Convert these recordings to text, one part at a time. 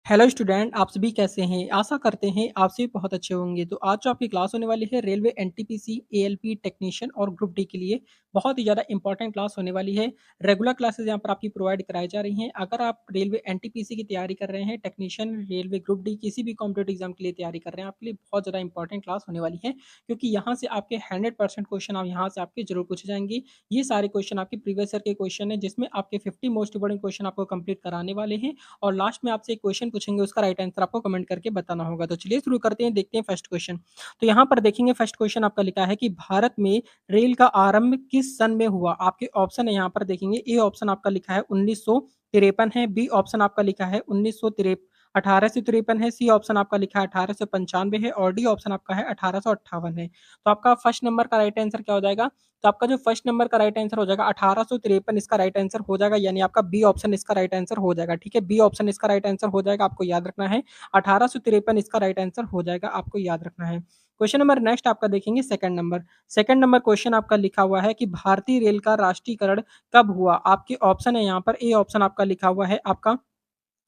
Hello student, आप सभी कैसे हैं? आशा करते हैं आप सभी बहुत अच्छे होंगे। तो आज जो आपकी क्लास होने वाली है रेलवे एनटीपीसी, एएलपी टेक्नीशियन और ग्रुप डी के लिए बहुत ही ज़्यादा इंपॉर्टेंट क्लास होने वाली है। रेगुलर क्लासेस यहाँ पर आपकी प्रोवाइड कराई जा रही हैं। अगर आप रेलवे एनटीपीसी की तैयारी कर रहे हैं, टेक्नीशियन, रेलवे ग्रुप डी किसी भी कॉम्पिटेटिव एग्जाम के लिए तैयारी कर रहे हैं, आपके लिए बहुत ज़्यादा इंपॉर्टेंट क्लास होने वाली है क्योंकि यहाँ से आपके 100% क्वेश्चन आप यहाँ से आपके जरूर पूछे जाएंगे। ये सारे क्वेश्चन आपके प्रीवियस ईयर के क्वेश्चन है जिसमें आपके 50 मोस्ट इंपॉर्टेंट क्वेश्चन आपको कंप्लीट कराने वाले हैं और लास्ट में आपसे एक क्वेश्चन पूछेंगे, उसका राइट आंसर आपको कमेंट करके बताना होगा। तो चलिए शुरू करते हैं, देखते हैं फर्स्ट क्वेश्चन। तो यहाँ पर देखेंगे फर्स्ट क्वेश्चन आपका लिखा है कि भारत में रेल का आरंभ किस सन में हुआ? आपके ऑप्शन है यहाँ पर देखेंगे। ए ऑप्शन आपका लिखा है 1953 है, बी ऑप्शन आपका लिखा है 1853 है, सी ऑप्शन आपका लिखा है 1895 है और डी ऑप्शन आपका है 1858 है। तो आपका फर्स्ट नंबर का राइट आंसर क्या हो जाएगा? तो आपका जो फर्स्ट नंबर का राइट आंसर हो जाएगा 1853, इसका राइट आंसर हो जाएगा, यानी आपका बी ऑप्शन इसका राइट आंसर हो जाएगा। ठीक है, बी ऑप्शन इसका राइट आंसर हो जाएगा, आपको याद रखना है। 1853 इसका राइट आंसर हो जाएगा, आपको याद रखना है। क्वेश्चन नंबर नेक्स्ट आपका देखेंगे second number. Second number question आपका लिखा हुआ है कि भारतीय रेल का राष्ट्रीयकरण कब हुआ? आपके ऑप्शन है यहाँ पर। ए ऑप्शन आपका लिखा हुआ है आपका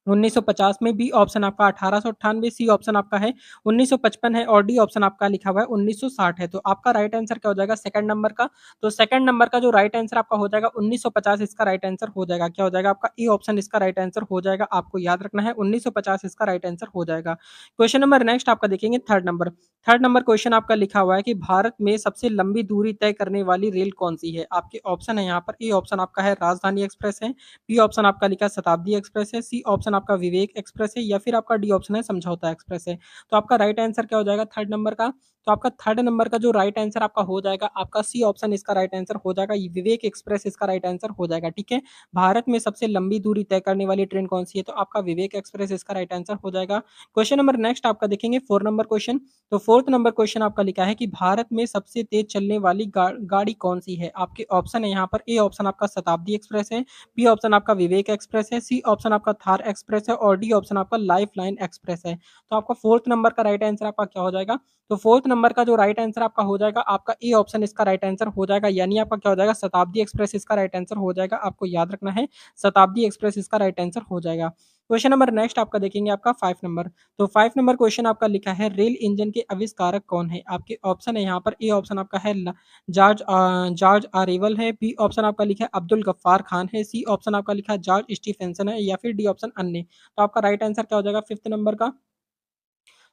1950 में, बी ऑप्शन आपका 1898, सी ऑप्शन आपका है 1955 है और डी ऑप्शन आपका लिखा हुआ है 1960 है। तो आपका राइट आंसर क्या हो जाएगा सेकंड नंबर का? तो सेकंड नंबर का जो राइट आंसर आपका हो जाएगा 1950, इसका राइट आंसर हो जाएगा। क्या हो जाएगा आपका? ई ऑप्शन इसका राइट आंसर हो जाएगा, आपको याद रखना है 1950 इसका राइट आंसर हो जाएगा। क्वेश्चन नंबर नेक्स्ट आपका देखेंगे third number. Third number question आपका लिखा हुआ है कि भारत में सबसे लंबी दूरी तय करने वाली रेल कौन सी है? आपके ऑप्शन है यहाँ पर। ए ऑप्शन आपका है राजधानी एक्सप्रेस है, बी ऑप्शन आपका लिखा शताब्दी एक्सप्रेस है, सी ऑप्शन आपका विवेक एक्सप्रेस है या फिर आपका डी ऑप्शन है समझौता एक्सप्रेस है। तो आपका राइट आंसर क्या हो जाएगा थर्ड नंबर का? तो आपका थर्ड नंबर का जो राइट आंसर आपका हो जाएगा, आपका सी ऑप्शन इसका राइट आंसर हो जाएगा, विवेक एक्सप्रेस इसका राइट आंसर हो जाएगा। ठीक है, भारत में सबसे लंबी दूरी तय करने वाली ट्रेन कौन सी है? तो आपका विवेक एक्सप्रेस इसका राइट आंसर हो जाएगा। क्वेश्चन नंबर नेक्स्ट आपका देखेंगे फोर नंबर क्वेश्चन। तो फोर्थ नंबर क्वेश्चन आपका लिखा है कि भारत में सबसे तेज चलने वाली गाड़ी कौन सी है? आपके ऑप्शन है यहाँ पर। ए ऑप्शन आपका शताब्दी एक्सप्रेस है, बी ऑप्शन आपका विवेक एक्सप्रेस है, सी ऑप्शन आपका थार एक्सप्रेस है और डी ऑप्शन आपका लाइफ लाइन एक्सप्रेस है। तो आपका फोर्थ नंबर का राइट आंसर आपका क्या हो जाएगा? तो फोर्थ नंबर का जो राइट आंसर आपका हो जाएगा, आपका ए ऑप्शन इसका राइट आंसर हो जाएगा, यानी आपका क्या हो जाएगा शताब्दी एक्सप्रेस इसका राइट आंसर हो जाएगा, आपको याद रखना है शताब्दी एक्सप्रेस इसका राइट आंसर हो जाएगा। क्वेश्चन नंबर नेक्स्ट आपका देखेंगे आपका 5 नंबर। तो 5 नंबर क्वेश्चन आपका लिखा है रेल इंजन के आविष्कारक कौन है? आपके ऑप्शन है यहाँ पर। ए ऑप्शन आपका है जॉर्ज आरेवल है, बी ऑप्शन आपका लिखा है अब्दुल गफ्फार खान है, सी ऑप्शन आपका लिखा है जॉर्ज स्टीफेंसन है या फिर डी ऑप्शन अन्य। तो आपका राइट आंसर क्या हो जाएगा फिफ्थ नंबर का?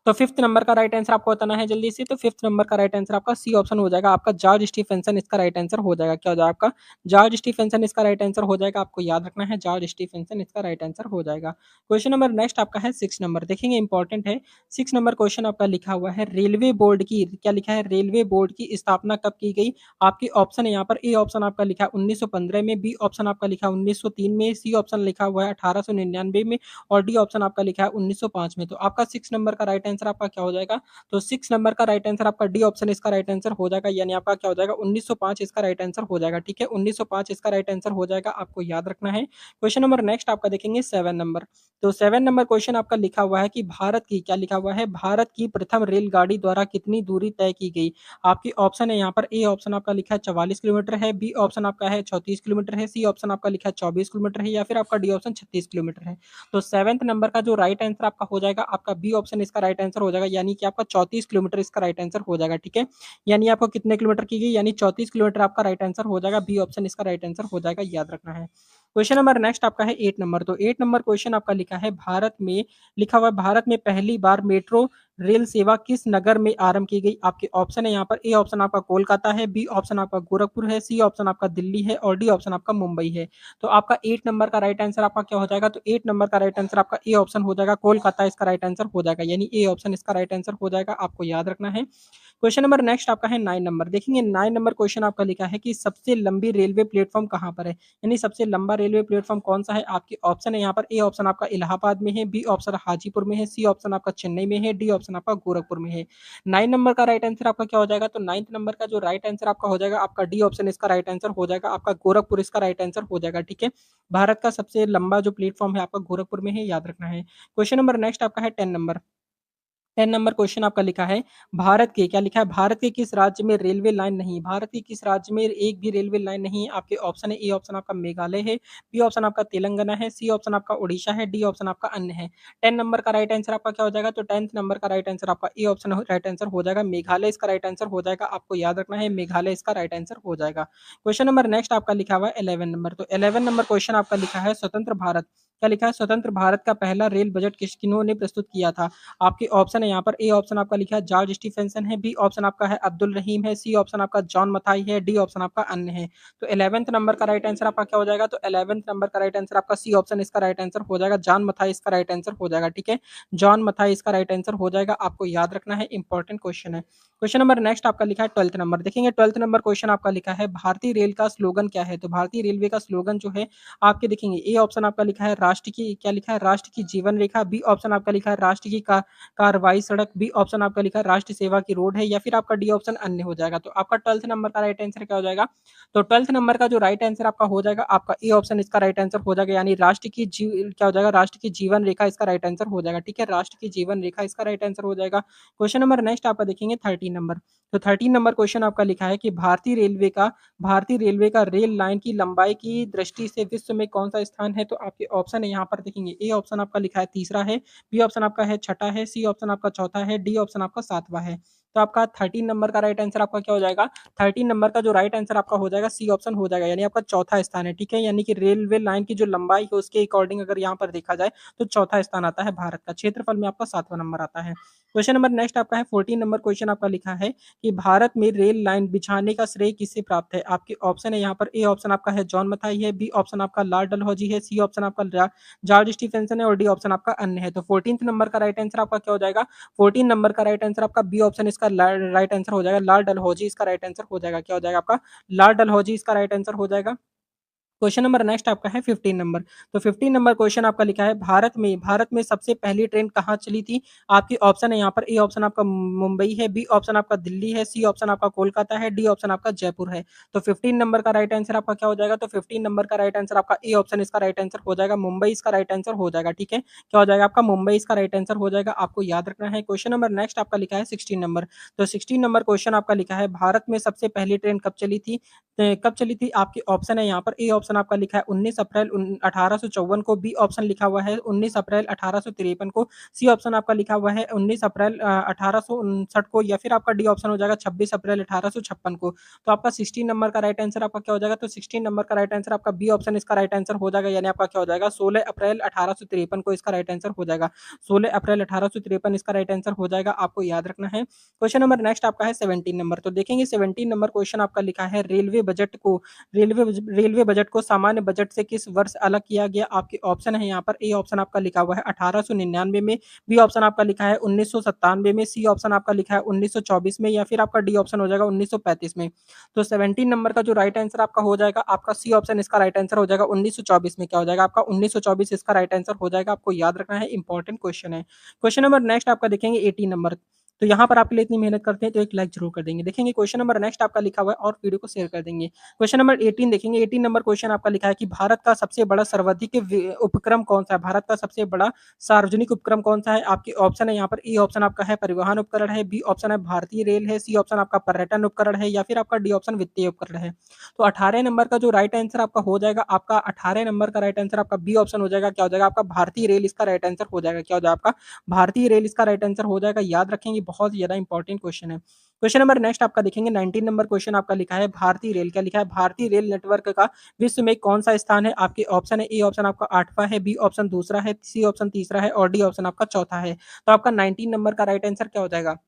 तो फिफ्थ नंबर का राइट आंसर आपको बताना है जल्दी से। तो फिफ्थ नंबर का राइट आंसर आपका सी ऑप्शन हो जाएगा, आपका जॉर्ज स्टीफेंसन इसका राइट आंसर हो जाएगा। क्या हो जाएगा आपका? जॉर्ज स्टीफेंसन इसका राइट आंसर हो जाएगा, आपको याद रखना है जॉर्ज स्टीफेंसन इसका राइट आंसर हो जाएगा। क्वेश्चन नंबर नेक्स्ट आपका है सिक्स नंबर, देखेंगे इंपॉर्टेंट है। सिक्स नंबर क्वेश्चन आपका लिखा हुआ है रेलवे बोर्ड की, क्या लिखा है? रेलवे बोर्ड की स्थापना कब की गई? आपके ऑप्शन है यहाँ पर। ए ऑप्शन आपका लिखा है 1915 में, बी ऑप्शन आपका लिखा है 1903 में, सी ऑप्शन लिखा हुआ है 1899 में और डी ऑप्शन आपका लिखा है 1905 में। तो आपका सिक्स नंबर का राइट आंसर आपका क्या हो जाएगा? तो सिक्स नंबर का राइट आंसर आपका डी ऑप्शन इसका राइट आंसर हो जाएगा, यानी आपका क्या हो जाएगा 1905 इसका राइट आंसर हो जाएगा। ठीक है, 1905 इसका राइट आंसर हो जाएगा, आपको याद रखना है। क्वेश्चन नंबर नेक्स्ट आपका देखेंगे सेवन नंबर। तो सेवन नंबर क्वेश्चन आपका लिखा हुआ है कि भारत की, क्या लिखा हुआ है? भारत की प्रथम रेलगाड़ी द्वारा कितनी दूरी तय की गई? आपकी ऑप्शन है यहाँ पर। ए ऑप्शन आपका लिखा है 44 किलोमीटर है, बी ऑप्शन आपका है 34 किलोमीटर है, सी ऑप्शन आपका लिखा है 24 किलोमीटर है या फिर आपका डी ऑप्शन 36 किलोमीटर है। तो सेवेंथ नंबर का जो राइट आंसर आपका हो जाएगा, आपका बी ऑप्शन इसका राइट आंसर हो जाएगा, यानी कि आपका 34 किलोमीटर इसका राइट आंसर हो जाएगा। ठीक है, यानी आपको कितने किलोमीटर की गई? यानी 34 किलोमीटर आपका राइट आंसर हो जाएगा, बी ऑप्शन इसका राइट आंसर हो जाएगा, याद रखना है। क्वेश्चन नंबर नेक्स्ट आपका है एट नंबर। तो एट नंबर क्वेश्चन आपका लिखा है भारत में, लिखा हुआ है भारत में पहली बार मेट्रो रेल सेवा किस नगर में आरंभ की गई? आपके ऑप्शन है यहाँ पर। ए ऑप्शन आपका कोलकाता है, बी ऑप्शन आपका गोरखपुर है, सी ऑप्शन आपका दिल्ली है और डी ऑप्शन आपका मुंबई है। तो आपका 8 नंबर का राइट आंसर आपका क्या हो जाएगा? तो 8 नंबर का राइट आंसर आपका ए ऑप्शन हो जाएगा, कोलकाता इसका राइट आंसर हो जाएगा, यानी ए ऑप्शन इसका राइट आंसर हो जाएगा, आपको याद रखना है। क्वेश्चन नंबर नेक्स्ट आपका है 9 नंबर, देखेंगे 9 नंबर क्वेश्चन आपका लिखा है कि सबसे लंबी रेलवे प्लेटफॉर्म कहाँ पर है? यानी सबसे लंबा रेलवे प्लेटफॉर्म कौन सा है? आपके ऑप्शन है यहाँ पर। ए ऑप्शन आपका इलाहाबाद में है, बी ऑप्शन हाजीपुर में है, सी ऑप्शन आपका चेन्नई में है, डी ऑप्शन आपका गोरखपुर में है। 9 नंबर का राइट आंसर आपका क्या हो जाएगा? तो 9th नंबर का जो राइट आंसर आपका हो जाएगा, आपका डी ऑप्शन इसका राइट आंसर हो जाएगा, आपका गोरखपुर इसका राइट आंसर हो जाएगा। ठीक है, भारत का सबसे लंबा जो प्लेटफॉर्म है आपका गोरखपुर में है, याद रखना है। क्वेश्चन नंबर नेक्स्ट आपका है 10 नंबर। 10 नंबर क्वेश्चन आपका लिखा है, भारत के क्या लिखा है, भारत के किस राज्य में रेलवे लाइन नहीं? भारत के किस राज्य में एक भी रेलवे लाइन नहीं है? आपके ऑप्शन है, ए ऑप्शन आपका मेघालय है, बी ऑप्शन आपका तेलंगाना है, सी ऑप्शन आपका ओडिशा है, डी ऑप्शन आपका अन्य है। 10 नंबर का राइट आंसर आपका क्या हो जाएगा? तो 10th नंबर का राइट आंसर आपका ए ऑप्शन राइट आंसर हो जाएगा। मेघालय इसका राइट आंसर हो जाएगा। आपको याद रखना है, मेघालय इसका राइट आंसर हो जाएगा। क्वेश्चन नंबर नेक्स्ट आपका लिखा हुआ है 11 नंबर। तो 11 नंबर क्वेश्चन आपका लिखा है, स्वतंत्र भारत क्या लिखा है, स्वतंत्र भारत का पहला रेल बजट किन्होंने प्रस्तुत किया था? आपके ऑप्शन है यहाँ पर, ए ऑप्शन आपका लिखा है जॉर्ज स्टीफेंसन है, बी ऑप्शन आपका है अब्दुल रहीम है, सी ऑप्शन आपका जॉन मथाई है, डी ऑप्शन आपका अन्य है। तो 11th नंबर का राइट आंसर आपका क्या हो जाएगा? तो 11th नंबर का राइट आंसर आपका सी ऑप्शन इसका राइट आंसर हो जाएगा। जॉन मथाई इसका राइट आंसर हो जाएगा। ठीक है, जॉन मथाई इसका राइट आंसर हो जाएगा। आपको याद रखना है, इंपॉर्टेंट क्वेश्चन है। क्वेश्चन नंबर नेक्स्ट आपका लिखा है 12th नंबर। देखेंगे 12th नंबर क्वेश्चन आपका लिखा है, भारतीय रेल का स्लोगन क्या है? तो भारतीय रेलवे का स्लोगन जो है आपके देखेंगे, ए ऑप्शन आपका लिखा है राष्ट्र की क्या लिखा है, राष्ट्र की जीवन रेखा, बी ऑप्शन आपका लिखा है राष्ट्र की कार्रवाई सड़क, बी ऑप्शन आपका लिखा है राष्ट्र सेवा की रोड है, या फिर आपका डी ऑप्शन अन्य हो जाएगा। तो आपका 12th नंबर का राइट आंसर क्या हो जाएगा? तो 12th नंबर का जो राइट आंसर आपका हो जाएगा, आपका ए ऑप्शन इसका राइट आंसर हो जाएगा, यानी राष्ट्र की क्या हो जाएगा, राष्ट्र की जीवन रेखा इसका राइट आंसर हो जाएगा। ठीक है, राष्ट्र की जीवन रेखा इसका राइट आंसर हो जाएगा। क्वेश्चन नंबर नेक्स्ट आपका देखेंगे 13 नंबर। तो 13 नंबर क्वेश्चन आपका लिखा है कि भारतीय रेलवे का रेल लाइन की लंबाई की दृष्टि से विश्व में कौन सा स्थान है? तो आपके ऑप्शन है यहाँ पर देखेंगे, ए ऑप्शन आपका लिखा है तीसरा है, बी ऑप्शन आपका है छठा है, सी ऑप्शन आपका चौथा है, डी ऑप्शन आपका सातवां है। तो आपका 13 नंबर का राइट आंसर आपका क्या हो जाएगा? 13 नंबर का जो राइट आंसर आपका हो जाएगा, सी ऑप्शन हो जाएगा, यानी आपका चौथा स्थान है। ठीक है, यानी कि रेलवे लाइन की जो लंबाई है उसके अकॉर्डिंग अगर यहाँ पर देखा जाए तो चौथा स्थान आता है भारत का। क्षेत्रफल में आपका 7वां नंबर आता है। क्वेश्चन नंबर नेक्स्ट आपका है 14 नंबर क्वेश्चन आपका लिखा है कि भारत में रेल लाइन बिछाने का श्रेय किससे प्राप्त है? आपके ऑप्शन है यहाँ पर, ए ऑप्शन आपका है जॉन मथाई है, बी ऑप्शन आपका लॉर्ड डलहौजी है, सी ऑप्शन आपका जॉर्ज स्टीफेंसन है, और डी ऑप्शन आपका अन्य है। तो 14th नंबर का राइट आंसर आपका क्या हो जाएगा? 14 नंबर का राइट आंसर आपका बी ऑप्शन इसका राइट आंसर हो जाएगा, लॉर्ड डलहौजी इसका राइट आंसर हो जाएगा। क्या हो जाएगा आपका? लॉर्ड डलहौजी इसका राइट आंसर हो जाएगा। क्वेश्चन नंबर नेक्स्ट आपका है 15 नंबर। तो 15 नंबर क्वेश्चन आपका लिखा है, भारत में सबसे पहली ट्रेन कहाँ चली थी? आपकी ऑप्शन है यहाँ पर, ए ऑप्शन आपका मुंबई है, बी ऑप्शन आपका दिल्ली है, सी ऑप्शन आपका कोलकाता है, डी ऑप्शन आपका जयपुर है। तो 15 नंबर का राइट आंसर आपका क्या हो जाएगा? तो 15 नंबर का राइट आंसर आपका ए ऑप्शन इसका राइट आंसर हो जाएगा, मुंबई इसका राइट आंसर हो जाएगा। ठीक है, क्या हो जाएगा आपका? मुंबई इसका राइट आंसर हो जाएगा। आपको याद रखना है। क्वेश्चन नंबर नेक्स्ट आपका लिखा है 16 नंबर। तो 16 नंबर क्वेश्चन आपका लिखा है, भारत में सबसे पहली ट्रेन कब चली थी? कब चली थी? आपके ऑप्शन है यहाँ पर, ए ऑप्शन आपका लिखा है 19 अप्रैल 1854 को, बी ऑप्शन लिखा हुआ है 19 अप्रैल 1853 को, सी ऑप्शन आपका लिखा हुआ है 19 अप्रैल 1859 को, या फिर आपका डी ऑप्शन हो जाएगा 26 अप्रैल 1856 को। तो आपका 16 नंबर का राइट आंसर आपका क्या हो जाएगा? तो 16 नंबर का राइट आंसर आपका बी ऑप्शन इसका राइट आंसर हो जाएगा, यानी आपका क्या हो जाएगा? 16 अप्रैल 1853 को इसका राइट आंसर हो जाएगा। 16 अप्रैल 1853 इसका राइट आंसर हो जाएगा। आपको याद रखना है। क्वेश्चन नंबर नेक्स्ट आपका है 17 नंबर। तो देखेंगे 17 नंबर क्वेश्चन आपका लिखा है, रेलवे बजट को सामान्य बजट से किस वर्ष अलग किया गया? आपके ऑप्शन है यहाँ पर, ए ऑप्शन आपका लिखा हुआ है 1899 में, बी ऑप्शन आपका लिखा है 1997 में, सी ऑप्शन आपका लिखा है 1924 में, या फिर आपका डी ऑप्शन हो जाएगा 1935 में। तो 17 नंबर का जो राइट आंसर आपका हो जाएगा, आपका सी ऑप्शन इसका राइट आंसर हो जाएगा 1924 में। क्या हो जाएगा आपका? 1924 इसका राइट आंसर हो जाएगा। आपको याद रखना है, इंपॉर्टेंट क्वेश्चन है। क्वेश्चन नंबर नेक्स्ट आपका देखेंगे 18 नंबर। तो यहाँ पर आपके लिए इतनी मेहनत करते हैं तो एक लाइक जरूर कर देंगे। देखेंगे क्वेश्चन नंबर नेक्स्ट आपका लिखा हुआ है और वीडियो को शेयर कर देंगे। क्वेश्चन नंबर 18 देखेंगे। 18 नंबर क्वेश्चन आपका लिखा है कि भारत का सबसे बड़ा सर्वाधिक उपक्रम कौन सा है? भारत का सबसे बड़ा सार्वजनिक उपक्रम कौन सा है? आपके ऑप्शन है यहाँ पर, ए ऑप्शन आपका है परिवहन उपकरण है, बी ऑप्शन है भारतीय रेल है, सी ऑप्शन आपका पर्यटन उपकरण है, या फिर आपका डी ऑप्शन वित्तीय उपकरण है। तो 18 नंबर का जो राइट आंसर आपका हो जाएगा, आपका 18 नंबर का राइट आंसर आपका बी ऑप्शन हो जाएगा। क्या हो जाएगा आपका? भारतीय रेल इसका राइट आंसर हो जाएगा। क्या हो जाएगा आपका? भारतीय रेल इसका राइट आंसर हो जाएगा। याद रखेंगे, बहुत ही ज्यादा इंपॉर्टेंट क्वेश्चन है। क्वेश्चन नंबर नेक्स्ट आपका देखेंगे 19 नंबर क्वेश्चन आपका लिखा है, भारतीय रेल क्या लिखा है? भारतीय रेल नेटवर्क का विश्व में कौन सा स्थान है? आपके ऑप्शन है, ए ऑप्शन आपका 8वां है, बी ऑप्शन दूसरा है, सी ऑप्शन तीसरा है, और डी ऑप्शन आपका चौथा है। तो आपका 19 नंबर का राइट आंसर क्या हो जाएगा?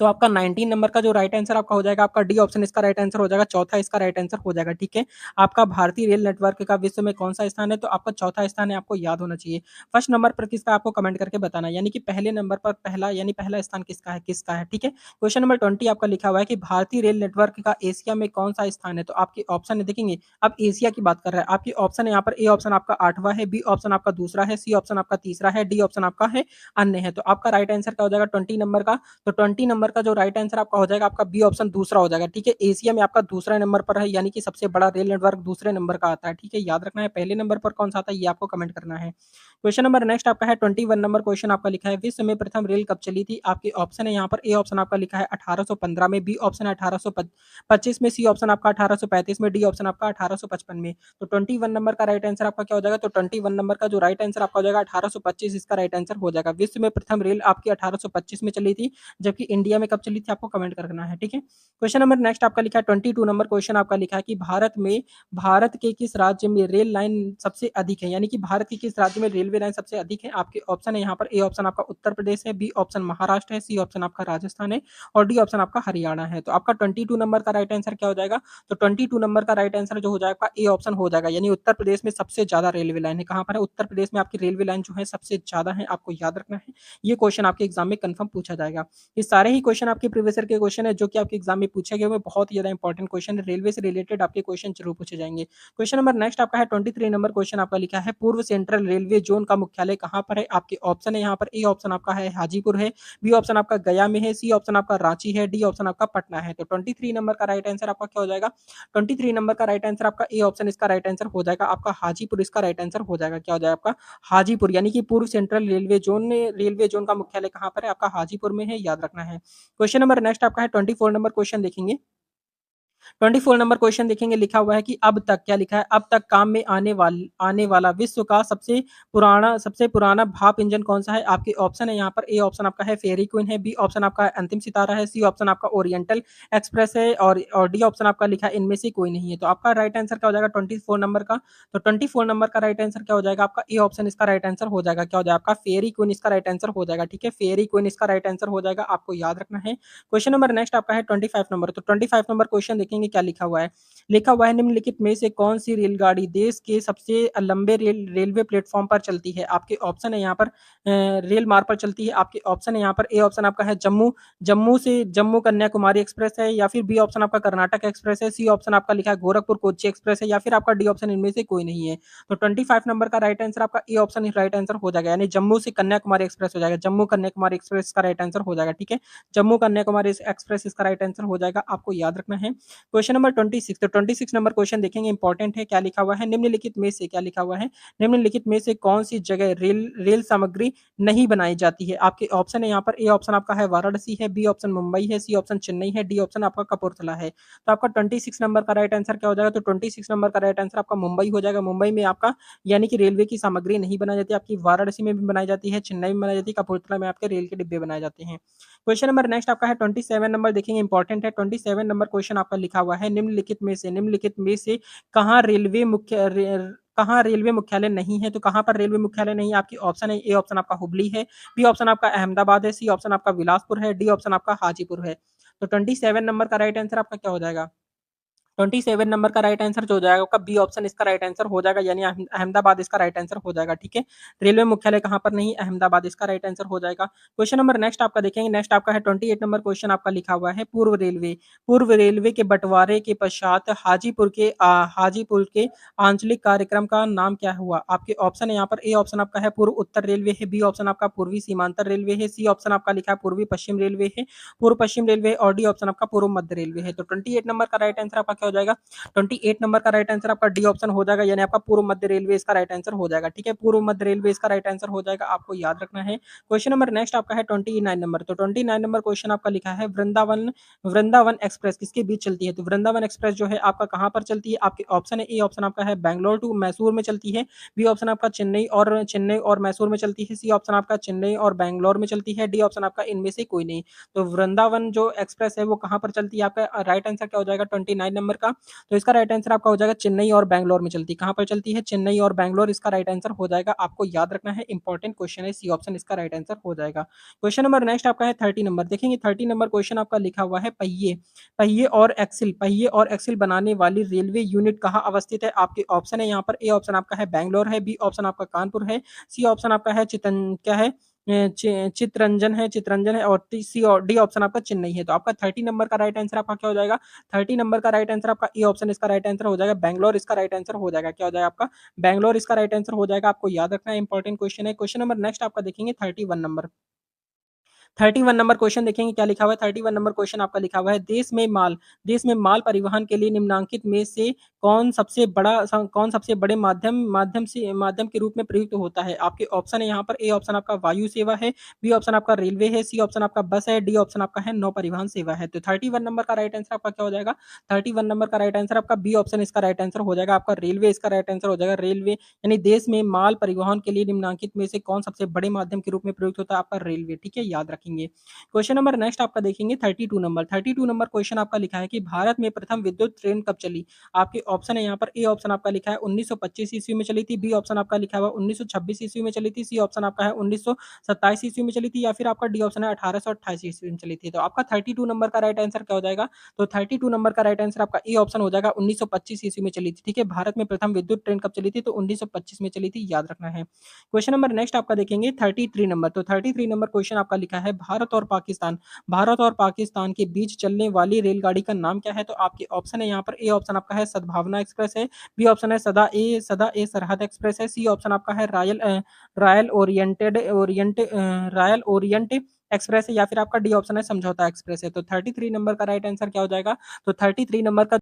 तो आपका 19 नंबर का जो राइट आंसर आपका हो जाएगा, आपका डी ऑप्शन इसका राइट आंसर हो जाएगा, चौथा इसका राइट आंसर हो जाएगा। ठीक है, आपका भारतीय रेल नेटवर्क का विश्व में कौन सा स्थान है? तो आपका चौथा स्थान है, आपको याद होना चाहिए। फर्स्ट नंबर पर किसका आपको कमेंट करके बताना है, यानी कि पहले नंबर पर पहला यानी पहला स्थान किसका है। ठीक है, क्वेश्चन नंबर 20 आपका लिखा हुआ है कि भारतीय रेल नेटवर्क का एशिया में कौन सा स्थान है? तो आपके ऑप्शन है देखेंगे, अब एशिया की बात कर रहा है। आपकी ऑप्शन है यहाँ पर, ए ऑप्शन आपका 8वां है, बी ऑप्शन आपका दूसरा है, सी ऑप्शन आपका तीसरा है, डी ऑप्शन आपका है अन्य है। तो आपका राइट आंसर क्या हो जाएगा 20 नंबर का? तो 20 नंबर नंबर का जो राइट आंसर आपका हो जाएगा आपका बी ऑप्शन दूसरा हो जाएगा, ठीक है। एशिया में आपका दूसरा नंबर पर है, यानी कि सबसे बड़ा रेल नेटवर्क दूसरे नंबर का आता है, ठीक है। याद रखना है पहले नंबर पर कौन सा आता है ये आपको कमेंट करना है। क्वेश्चन नंबर नेक्स्ट आपका है 21 नंबर क्वेश्चन आपका लिखा है विश्व में प्रथम रेल कब चली थी? आपके ऑप्शन है यहाँ पर ए ऑप्शन आपका लिखा है 1815 में, बी ऑप्शन है 1825 में, सी ऑप्शन आपका 1835 में, डी ऑप्शन आपका 1855 में। तो 21 नंबर का राइट आंसर आपका क्या हो जाएगा? तो 21 नंबर का जो राइट आंसर आपका हो जाएगा 1825 इसका राइट आंसर हो जाएगा। विश्व में प्रथम रेल आपकी 1825 में चली थी, जबकि इंडिया में कब चली थी आपको कमेंट करना है, ठीक है। क्वेश्चन नंबर नेक्स्ट आपका लिखा है 22 नंबर क्वेश्चन आपका लिखा है कि भारत के किस राज्य में रेल लाइन सबसे अधिक है? यानी कि भारत के किस राज्य में रेलवे लाइन सबसे अधिक है? आपके ऑप्शन है यहाँ पर ए ऑप्शन आपका उत्तर प्रदेश है, बी ऑप्शन महाराष्ट्र है, सी ऑप्शन आपका राजस्थान है और डी ऑप्शन आपका हरियाणा है। तो आपका 22 नंबर का राइट आंसर क्या हो जाएगा? तो 22 नंबर का राइट आंसर जो हो जाएगा आपका ए ऑप्शन हो जाएगा, यानी उत्तर प्रदेश में सबसे ज्यादा रेलवे लाइन है। कहाँ पर है? उत्तर प्रदेश में आपकी रेलवे लाइन जो है सबसे ज्यादा है, आपको याद रखना है। ये क्वेश्चन आपके एग्जाम में कंफर्म पूछा जाएगा। ये सारे ही क्वेश्चन आपके प्रीवियस ईयर के क्वेश्चन है जो कि आपके एग्जाम में पूछे गए हुए बहुत ही ज्यादा इंपॉर्टेंट क्वेश्चन है। रेलवे से रिलेटेड आपके क्वेश्चन जरूर पूछे जाएंगे। क्वेश्चन नंबर नेक्स्ट आपका है 23 नंबर क्वेश्चन आपका लिखा है पूर्व सेंट्रल रेलवे जोन का मुख्यालय कहाँ पर है? आपके ऑप्शन है यहाँ पर ए ऑप्शन आपका है हाजीपुर है, बी ऑप्शन आपका गया में है, सी ऑप्शन आपका रांची है, डी ऑप्शन आपका पटना है। तो 23 नंबर का राइट आंसर आपका क्या हो जाएगा? 23 नंबर का राइट आंसर आपका ए ऑप्शन इसका राइट आंसर हो जाएगा, आपका हाजीपुर इसका राइट आंसर हो जाएगा। क्या हो जाएगा आपका? हाजीपुर, यानी कि पूर्व सेंट्रल रेलवे जोन का मुख्यालय कहाँ पर है? आपका हाजीपुर में है, याद रखना है। क्वेश्चन नंबर नेक्स्ट आपका है 24 नंबर क्वेश्चन देखेंगे। 24 नंबर क्वेश्चन देखेंगे, लिखा हुआ है कि अब तक क्या लिखा है? अब तक काम में आने वाला विश्व का सबसे पुराना भाप इंजन कौन सा है? आपके ऑप्शन है यहाँ पर ए ऑप्शन आपका है फेरी क्वीन है, बी ऑप्शन आपका अंतिम सितारा है, सी ऑप्शन आपका ओरिएंटल एक्सप्रेस है और डी ऑप्शन आपका लिखा है इनमें से कोई नहीं है। तो आपका राइट आंसर क्या हो जाएगा 24 नंबर का? तो 24 नंबर का राइट आंसर क्या हो जाएगा? आपका ए ऑप्शन इसका राइट आंसर हो जाएगा। क्या हो जाएगा? आपका फेरी क्वीन इसका राइट आंसर हो जाएगा, ठीक है। फेरी क्वीन इसका राइट आंसर हो जाएगा, आपको याद रखना है। क्वेश्चन नंबर नेक्स्ट आपका है 25 नंबर। तो 25 नंबर क्वेश्चन देखेंगे क्या लिखा हुआ है। लिखा हुआ है निम्नलिखित में से कौन सी रेलगाड़ी देश के सबसे लंबे रेलवे प्लेटफॉर्म पर चलती है? आपके ऑप्शन है यहाँ पर रेल मार्ग पर चलती है। आपके ऑप्शन है यहाँ पर ए ऑप्शन आपका है जम्मू कन्याकुमारी एक्सप्रेस है, या फिर बी ऑप्शन आपका कर्नाटक एक्सप्रेस है, सी ऑप्शन आपका लिखा है गोरखपुर कोच्चि एक्सप्रेस है, या फिर आपका डी ऑप्शन इनमें से कोई नहीं है। तो 25 नंबर का राइट आंसर आपका A option he right answer हो जाएगा, यानी जम्मू से कन्याकुमारी एक्सप्रेस हो जाएगा। जम्मू कन्याकुमारी एक्सप्रेस का राइट आंसर हो जाएगा, ठीक है। जम्मू कन्याकुमारी एक्सप्रेस इसका राइट आंसर हो जाएगा, आपको याद रखना है। Question number 26। तो 26 नंबर क्वेश्चन देखेंगे, इंपॉर्टेंट है। क्या लिखा हुआ है? निम्नलिखित में से क्या लिखा हुआ है? निम्नलिखित में से कौन सी जगह रेल सामग्री नहीं बनाई जाती है? आपके ऑप्शन है यहाँ पर ए ऑप्शन आपका है वाराणसी है, बी ऑप्शन मुंबई है, सी ऑप्शन चेन्नई है, डी ऑप्शन आपका कपूरथला है। तो आपका 26 नंबर का राइट आंसर क्या हो जाएगा? तो 26 नंबर का राइट आंसर आपका मुंबई हो जाएगा। मुंबई में आपका यानी कि रेलवे की सामग्री नहीं बनाई जाती, आपकी वाराणसी में भी बनाई जाती है, चेन्नई में बनाई जाती है, कपूरथला में आपके रेल के डिब्बे बनाए जाते हैं। क्वेश्चन नंबर नेक्स्ट आपका है 27 नंबर देखेंगे, इंपॉर्टेंट है। 27 नंबर क्वेश्चन आपका लिखा हुआ है निम्नलिखित में से कहाँ रेलवे मुख्यालय नहीं है? तो कहाँ पर रेलवे मुख्यालय नहीं है? आपकी ऑप्शन है ए ऑप्शन आपका हुबली है, बी ऑप्शन आपका अहमदाबाद है, सी ऑप्शन आपका बिलासपुर है, डी ऑप्शन आपका हाजीपुर है। तो 27 नंबर का राइट आंसर आपका क्या हो जाएगा? 27 नंबर का राइट आंसर जो हो जाएगा आपका बी ऑप्शन इसका राइट आंसर हो जाएगा, यानी अहमदाबाद इसका राइट आंसर हो जाएगा, ठीक है। रेलवे मुख्यालय कहाँ पर नहीं? अहमदाबाद इसका राइट आंसर हो जाएगा। क्वेश्चन नंबर नेक्स्ट आपका देखेंगे, नेक्स्ट आपका है 28 नंबर क्वेश्चन आपका लिखा हुआ है पूर्व रेलवे के बंटवारे के पश्चात हाजीपुर के आंचलिक कार्यक्रम का नाम क्या हुआ? आपके ऑप्शन है यहाँ पर ए ऑप्शन आपका है पूर्व उत्तर रेलवे है, बी ऑप्शन आपका पूर्वी सीमांतर रेलवे है, सी ऑप्शन आपका लिखा है पूर्वी पश्चिम रेलवे है, पूर्व पश्चिम रेलवे और डी ऑप्शन आपका पूर्व मध्य रेलवे है। तो 28 नंबर का राइट आंसर आपका क्या हो जाएगा? 28 नंबर का राइट आंसर आपका डी ऑप्शन हो जाएगा, यानी आपका पूर्व मध्य रेलवे इसका राइट आंसर हो जाएगा, ठीक है। पूर्व मध्य रेलवे इसका राइट आंसर हो जाएगा, आपको याद रखना है। क्वेश्चन नंबर नेक्स्ट आपका है 29 नंबर। तो 29 नंबर क्वेश्चन आपका लिखा है वृंदावन एक्सप्रेस किसके बीच चलती है? तो वृंदावन एक्सप्रेस जो है आपका कहाँ पर चलती है? आपके ऑप्शन है ए ऑप्शन आपका है बैंगलोर टू मैसूर में चलती है, बी ऑप्शन आपका चेन्नई और मैसूर में चलती है, सी ऑप्शन आपका चेन्नई और बैंगलोर में चलती है, डी ऑप्शन आपका इनमें से कोई नहीं। तो वृंदावन जो एक्सप्रेस है वो कहाँ पर चलती है? आपका राइट आंसर क्या हो जाएगा 29 नंबर का? तो इसका राइट आंसर आपका हो जाएगा चेन्नई और बैंगलोर में चलती है। कहाँ पर चलती है? चेन्नई और बैंगलोर इसका राइट आंसर हो जाएगा, आपको याद रखना है। इंपॉर्टेंट क्वेश्चन है, सी ऑप्शन इसका राइट आंसर हो जाएगा। क्वेश्चन नंबर नेक्स्ट आपका है 30 नंबर देखेंगे। 30 नंबर क्वेश्चन आपका लिखा हुआ है पहिए और एक्सिल बनाने वाली रेलवे यूनिट कहाँ अवस्थित है? आपके ऑप्शन है यहाँ पर ए ऑप्शन आपका है बैंगलोर है, बी ऑप्शन आपका कानपुर है, सी ऑप्शन आपका है चितरंजन है और सी और डी ऑप्शन आपका चेन्नई है। तो आपका 30 नंबर का राइट आंसर आपका क्या हो जाएगा? 30 नंबर का राइट आंसर आपका ए ऑप्शन इसका राइट आंसर हो जाएगा, बैंगलोर इसका राइट आंसर हो जाएगा। क्या हो जाएगा आपका? बैंगलोर इसका राइट आंसर हो जाएगा, आपको याद रखना है। इंपॉर्टेंट क्वेश्चन है। क्वेश्चन नंबर नेक्स्ट आपका देखेंगे 31 नंबर। 31 नंबर क्वेश्चन देखेंगे क्या लिखा हुआ है। 31 नंबर क्वेश्चन आपका लिखा हुआ है, देश में माल परिवहन के लिए निम्नांकित में से कौन सबसे बड़े माध्यम के रूप में प्रयुक्त होता है। आपके ऑप्शन है यहाँ पर, ए ऑप्शन आपका वायु सेवा है, बी ऑप्शन आपका रेलवे है, सी ऑप्शन आपका बस है, डी ऑप्शन आपका है नौ परिवहन सेवा है। तो 31 नंबर का राइट आंसर आपका क्या हो जाएगा। 31 नंबर का राइट आंसर आपका बी ऑप्शन इसका राइट आंसर हो जाएगा। आपका रेलवे इसका राइट आंसर हो जाएगा। रेलवे यानी देश में माल परिवहन के लिए निम्नांकित में से कौन सबसे बड़े माध्यम के रूप में प्रयुक्त होता है। आपका रेलवे, ठीक है, याद रखेंगे। क्वेश्चन नंबर नेक्स्ट आपका देखेंगे 32 नंबर क्वेश्चन आपका लिखा है कि भारत में प्रथम विद्युत ट्रेन कब चली। आपके ऑप्शन है यहाँ पर, ए ऑप्शन आपका लिखा है 1925 ईस्वी में चली थी, बी ऑप्शन आपका लिखा हुआ 1926 ईस्वी में चली थी, सी ऑप्शन आपका है 1927 ईस्वी में चली थी, या फिर आपका डी ऑप्शन है 1828 ईस्वी में चली थी। तो आपका 32 नंबर का राइट आंसर क्या हो जाएगा। तो 32 नंबर का राइट आंसर आपका ए ऑप्शन हो जाएगा, 1925 ईस्वी में चली थी। ठीक है, भारत में प्रथम विद्युत ट्रेन कब चली थी, तो 1925 में चली थी, याद रखना है। क्वेश्चन नंबर नेक्स्ट आपका देखेंगे 33 नंबर। तो 33 नंबर क्वेश्चन आपका लिखा है, भारत और पाकिस्तान के बीच चलने वाली रेलगाड़ी का नाम क्या है। तो आपके ऑप्शन है यहाँ पर, ए ऑप्शन आपका है सद्भावना एक्सप्रेस है, बी ऑप्शन है सदा ए सरहद एक्सप्रेस है, सी ऑप्शन आपका है रॉयल ओरिएंट एक्सप्रेस है, या फिर आपका डी ऑप्शन है समझौता एक्सप्रेस है। तो 33 नंबर का राइट आंसर क्या हो जाएगा। तो 33 नंबर का